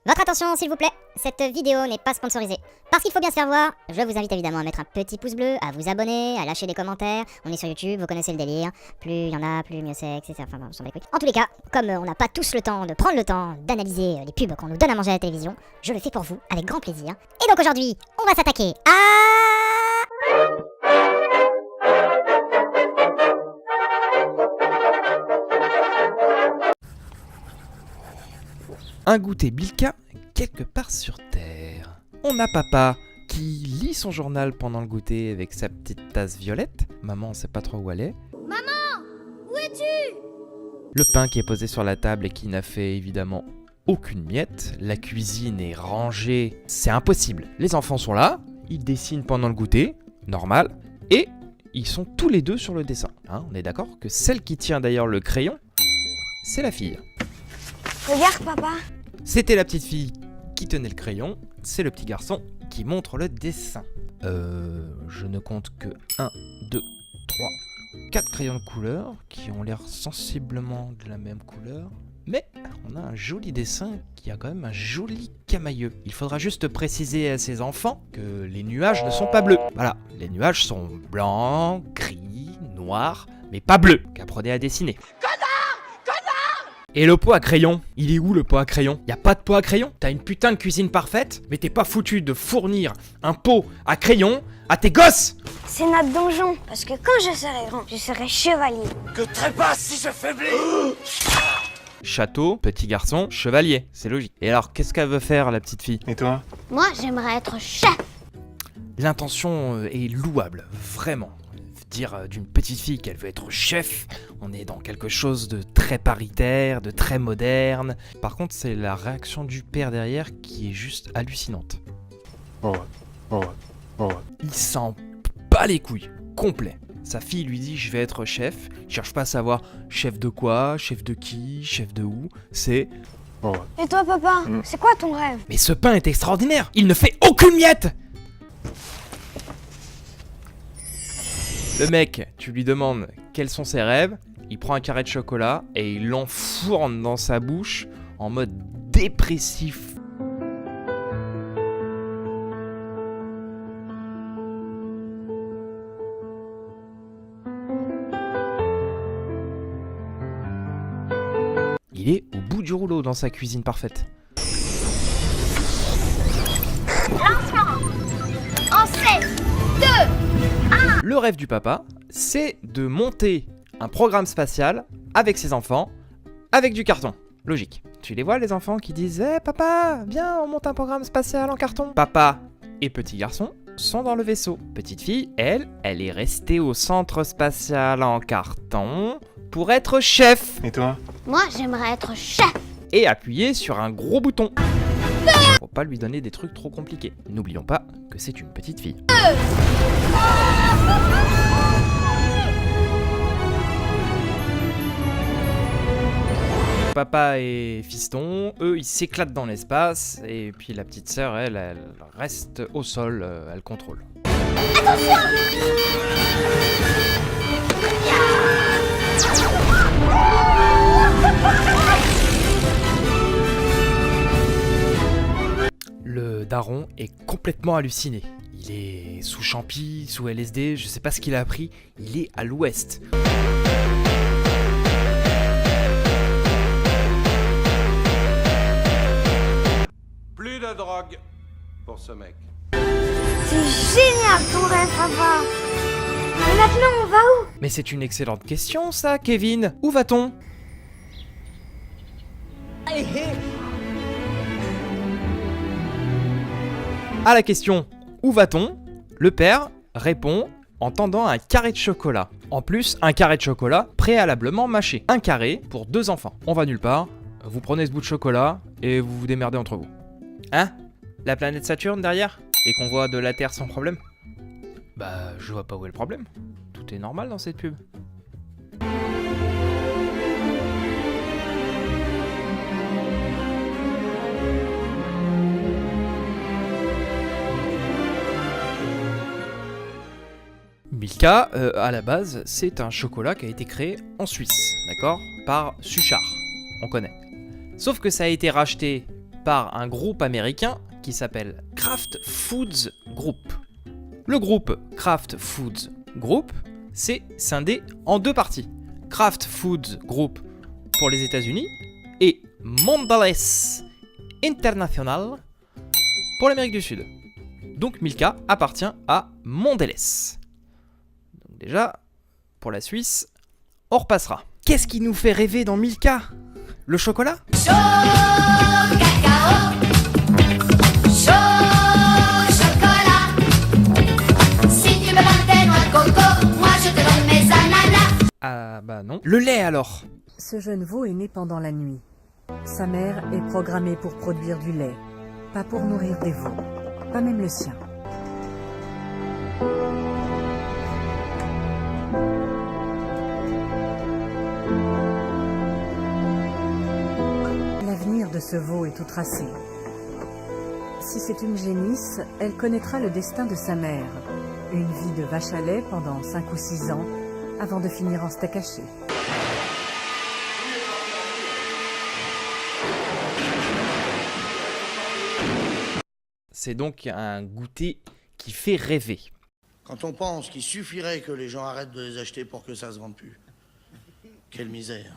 Votre attention s'il vous plaît, cette vidéo n'est pas sponsorisée. Parce qu'il faut bien se faire voir, je vous invite évidemment à mettre un petit pouce bleu, à vous abonner, à lâcher des commentaires. On est sur YouTube, vous connaissez le délire. Plus il y en a, plus mieux c'est, etc. Enfin bon, on s'en bat les couilles. En tous les cas, comme on n'a pas tous le temps de prendre le temps d'analyser les pubs qu'on nous donne à manger à la télévision, je le fais pour vous, avec grand plaisir. Et donc aujourd'hui, on va s'attaquer à... Un goûter Milka quelque part sur Terre. On a papa qui lit son journal pendant le goûter avec sa petite tasse violette. Maman, on sait pas trop où elle est. Maman, où es-tu? Le pain qui est posé sur la table et qui n'a fait évidemment aucune miette. La cuisine est rangée. C'est impossible. Les enfants sont là, ils dessinent pendant le goûter, normal, et ils sont tous les deux sur le dessin. Hein, on est d'accord que celle qui tient d'ailleurs le crayon, c'est la fille. Regarde papa. C'était la petite fille qui tenait le crayon, c'est le petit garçon qui montre le dessin. Je ne compte que 1, 2, 3, 4 crayons de couleur qui ont l'air sensiblement de la même couleur. Mais on a un joli dessin qui a quand même un joli camailleux. Il faudra juste préciser à ses enfants que les nuages ne sont pas bleus. Voilà, les nuages sont blancs, gris, noirs, mais pas bleus. Qu'apprenez à dessiner. Et le pot à crayon, il est où le pot à crayon? Y a pas de pot à crayon? T'as une putain de cuisine parfaite, mais t'es pas foutu de fournir un pot à crayon à tes gosses! C'est notre donjon. Parce que quand je serai grand, je serai chevalier. Que trépasse si je faiblis. Château, petit garçon, chevalier, c'est logique. Et alors, qu'est-ce qu'elle veut faire la petite fille? Et toi? Moi, j'aimerais être chef. L'intention est louable, vraiment. Dire d'une petite fille qu'elle veut être chef, on est dans quelque chose de très paritaire, de très moderne. Par contre, c'est la réaction du père derrière qui est juste hallucinante. Il s'en bat les couilles, complet. Sa fille lui dit je vais être chef, il cherche pas à savoir chef de quoi, chef de qui, chef de où, c'est... Et toi papa, c'est quoi ton rêve? Mais ce pain est extraordinaire, il ne fait aucune miette! Le mec, tu lui demandes quels sont ses rêves, il prend un carré de chocolat et il l'enfourne dans sa bouche en mode dépressif. Il est au bout du rouleau dans sa cuisine parfaite. Lancement. En 7, 2, Le rêve du papa, c'est de monter un programme spatial avec ses enfants, avec du carton. Logique. Tu les vois les enfants qui disent « Eh papa, viens, on monte un programme spatial en carton ». Papa et petit garçon sont dans le vaisseau. Petite fille, elle est restée au centre spatial en carton pour être chef. Et toi? Moi, j'aimerais être chef. Et appuyer sur un gros bouton. Faut pas lui donner des trucs trop compliqués. N'oublions pas que c'est une petite fille. Papa et fiston, eux, ils s'éclatent dans l'espace, et puis la petite sœur, elle reste au sol, elle contrôle. Le daron est complètement halluciné. Il est sous champi, sous LSD, je sais pas ce qu'il a appris, il est à l'ouest. Plus de drogue pour ce mec. C'est génial ton rêve papa. Mais maintenant, on va où? Mais c'est une excellente question ça, Kevin. Où va-t-on? À la question « Où va-t-on ?», le père répond en tendant un carré de chocolat. En plus, un carré de chocolat préalablement mâché. Un carré pour 2 enfants. On va nulle part, vous prenez ce bout de chocolat et vous vous démerdez entre vous. Hein? La planète Saturne derrière? Et qu'on voit de la Terre sans problème? Bah, je vois pas où est le problème. Tout est normal dans cette pub. Milka, à la base, c'est un chocolat qui a été créé en Suisse, d'accord? Par Suchard, on connaît. Sauf que ça a été racheté par un groupe américain qui s'appelle Kraft Foods Group. Le groupe Kraft Foods Group, c'est scindé en deux parties. Kraft Foods Group pour les États-Unis et Mondelez International pour l'Amérique du Sud. Donc Milka appartient à Mondelez. Donc déjà, pour la Suisse, on repassera. Qu'est-ce qui nous fait rêver dans Milka? Le chocolat? Chaud cacao, chaud chocolat. Si tu me donnes tes noix de coco, moi je te donne mes ananas. Ah bah non. Le lait alors? Ce jeune veau est né pendant la nuit. Sa mère est programmée pour produire du lait, pas pour nourrir des veaux, pas même le sien. L'avenir de ce veau est tout tracé. Si c'est une génisse, elle connaîtra le destin de sa mère. Une vie de vache à lait pendant 5 ou 6 ans, avant de finir en steak haché. C'est donc un goûter qui fait rêver. Quand on pense qu'il suffirait que les gens arrêtent de les acheter pour que ça se vende plus. Quelle misère.